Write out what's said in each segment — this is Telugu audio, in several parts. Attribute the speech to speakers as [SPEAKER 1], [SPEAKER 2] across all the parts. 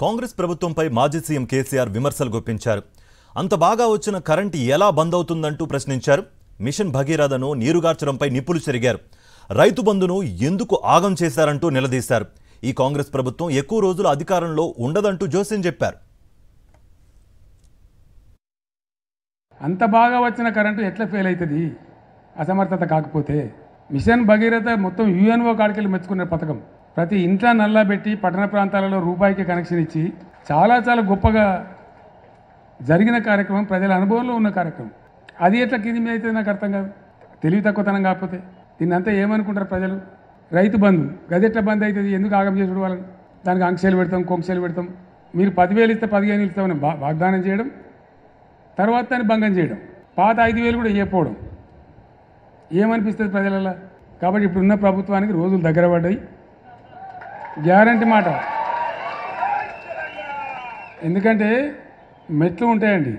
[SPEAKER 1] కాంగ్రెస్ ప్రభుత్వంపై మాజీ సీఎం కేసీఆర్ విమర్శలు గుప్పించారు. అంత బాగా వచ్చిన కరెంటు ఎలా బంద్ అవుతుందంటూ ప్రశ్నించారు. మిషన్ భగీరథను నీరుగార్చడంపై నిప్పులు చెరిగారు. రైతు బంధును ఎందుకు ఆగం చేశారంటూ నిలదీశారు. ఈ కాంగ్రెస్ ప్రభుత్వం ఎక్కువ రోజులు అధికారంలో ఉండదంటూ జోస్యం చెప్పారు.
[SPEAKER 2] అంత బాగా వచ్చిన కరెంటు ఎట్లా ఫెయిల్ అవుతుంది అసమర్థత కాకపోతే? మిషన్ భగీరథ మొత్తం యుఎన్ఓ కాడికెళ్ళి మెచ్చుకునే పథకం. ప్రతి ఇంట్లో నల్లా పెట్టి పట్టణ ప్రాంతాలలో రూపాయికి కనెక్షన్ ఇచ్చి చాలా గొప్పగా జరిగిన కార్యక్రమం, ప్రజల అనుభవంలో ఉన్న కార్యక్రమం. అది ఎట్లా కింది మీద అవుతుంది నాకు అర్థం కాదు. తెలివి తక్కువతనం కాకపోతే దీన్ని అంతా ఏమనుకుంటారు ప్రజలు? రైతు బంధు గదెట్లా బంద్ అవుతుంది? ఎందుకు ఆగం చేసుడు వాళ్ళని? దానికి ఆంక్షలు పెడతాం, కొంక్షలు పెడతాం. మీరు 10,000 ఇస్తే 15,000 ఇస్తామని వాగ్దానం చేయడం, తర్వాత దాన్ని భంగం చేయడం, పాత 5,000 కూడా ఇవ్వకపోవడం. ఏమనిపిస్తుంది ప్రజలలో? కాబట్టి ఇప్పుడున్న ప్రభుత్వానికి రోజులు దగ్గర పడ్డాయి. గ్యారంటీ మాట. ఎందుకంటే మెట్లు ఉంటాయండి.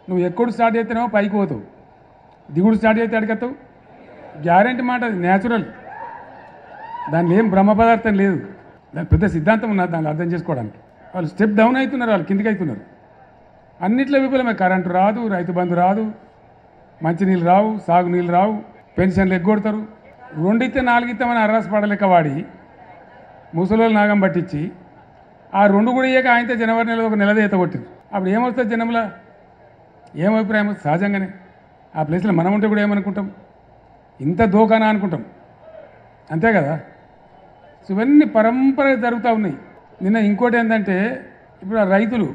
[SPEAKER 2] నువ్వు ఎక్కడ స్టార్ట్ చేస్తున్నావో పైకి పోతావు, దిగుడు స్టార్ట్ చేస్తే అడిగతావు. గ్యారంటీ మాట, అది న్యాచురల్. దాన్ని ఏం బ్రహ్మ పదార్థం లేదు. దాని పెద్ద సిద్ధాంతం ఉన్నది దాన్ని అర్థం చేసుకోవడానికి. వాళ్ళు స్టెప్ డౌన్ అవుతున్నారు, వాళ్ళు కిందికి అవుతున్నారు. అన్నిట్లో విఫలమే. కరెంటు రాదు, రైతు బంధు రాదు, మంచినీళ్ళు రావు, సాగునీళ్ళు రావు, పెన్షన్లు ఎగ్గొడతారు. 2 ఇస్తే 4 ఇస్తామని అర్రాసు పడలేక వాడి ముసలోళ్ళు నాగం పట్టించి ఆ 2 కూడా ఇయ్యక ఆయనతో జనవరి నెలలో ఒక నెలదే ఈత కొట్టింది. అప్పుడు ఏమొస్తుంది జనంలో? ఏం అభిప్రాయం? సహజంగానే ఆ ప్లేస్లో మనం ఉంటే కూడా ఏమనుకుంటాం? ఇంత దోకానా అనుకుంటాం, అంతే కదా. సో ఇవన్నీ పరంపరగా జరుగుతూ ఉన్నాయి. నిన్న ఇంకోటి ఏంటంటే, ఇప్పుడు ఆ రైతులు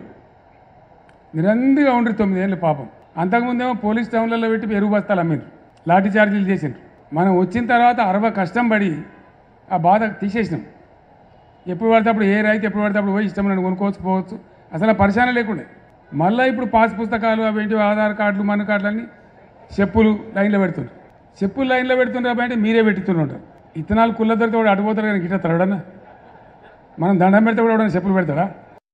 [SPEAKER 2] నిరంతరంగా ఉండరు 9 ఏళ్ళు పాపం. అంతకుముందేమో పోలీస్ టౌన్లలో పెట్టి ఎరువు బస్తాలు అమ్మిండ్రు, లాఠీ చార్జీలు చేసిండ్రు. మనం వచ్చిన తర్వాత 60 కష్టం పడి ఆ బాధ తీసేసినాం. ఎప్పుడు పడితే అప్పుడు ఏ రైతు ఎప్పుడు పడితే అప్పుడు పోయి ఇష్టం నన్ను కొనుక్కోవచ్చు, పోవచ్చు. అసలు ఆ పరిశానం లేకుండే. మళ్ళీ ఇప్పుడు పాస్ పుస్తకాలు అవేంటి, ఆధార్ కార్డులు, మన కార్డులు అన్నీ చెప్పులు లైన్లో పెడుతున్నారు. చెప్పులు లైన్లో పెడుతున్నారు అంటే మీరే పెట్టుతుంటారు. ఇత్తనాలు కుళ్ళ దొరికితే కూడా అటుపోతారు కానీ గిట్ట తడడన్నా. మనం దండం పెడితే కూడా చెప్పులు పెడతాడా?